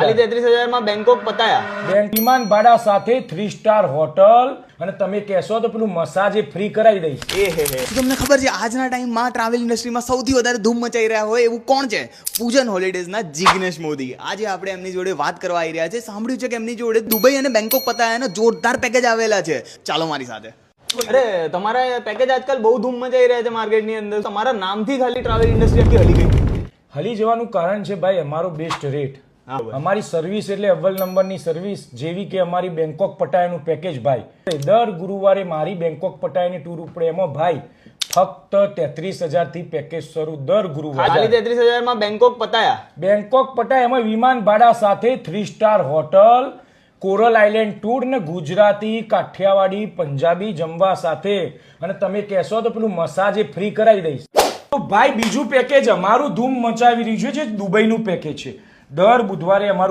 ખાલી 33,000 માં બેંકોક પતાયા. વિમાન ભાડા સાથે 3 સ્ટાર હોટલ અને તમે કહેશો તો પેલું મસાજ ફ્રી કરાવી દઈશ. તમને ખબર છે આજના ટાઈમમાં ટ્રાવેલ ઇન્ડસ્ટ્રીમાં સૌથી વધારે ધૂમ મચાઈ રહ્યા હોય એવું કોણ છે? પૂજન હોલિડેઝના જિગ્નેશ મોદી. આજે આપણે એમની જોડે વાત કરવા આવી રહ્યા છે. સાંભળ્યું છે કે એમની જોડે દુબઈ અને બેંકોક પતાયાના જોરદાર પેકેજ આવેલા છે. ચાલો મારી સાથે. અરે તમારા પેકેજ આજકાલ બહુ ધૂમ મચાઈ રહ્યા છે માર્કેટની અંદર. તમારા નામથી ખાલી ટ્રાવેલ ઇન્ડસ્ટ્રી આખી હલી ગઈ. હલી જવાનું કારણ છે ભાઈ અમારો બેસ્ટ રેટ. અમારી સર્વિસ એટલે અવ્વલ નંબરની સર્વિસ, જેવી કે અમારી બેંકોક પટાયાનું પેકેજ ભાઈ. દર ગુરુવારે મારી બેંકોક પટાયાની ટૂર ઉપડે એમાં ભાઈ ફક્ત 33,000 થી પેકેજ શરૂ દર ગુરુવારે. ખાલી 33,000 માં બેંકોક પતાયા. બેંકોક પટાયા એમાં વિમાન ભાડા સાથે 3 star hotel, coral island tour ને ગુજરાતી, કાઠિયાવાડી, પંજાબી જમવા સાથે અને તમે કહેશો તો પેલું મસાજ ફ્રી કરાવી દઈશ. તો ભાઈ બીજું પેકેજ અમારું ધૂમ મચાવી રહ્યું છે જે દુબઈનું પેકેજ છે. દર બુધવારે અમારું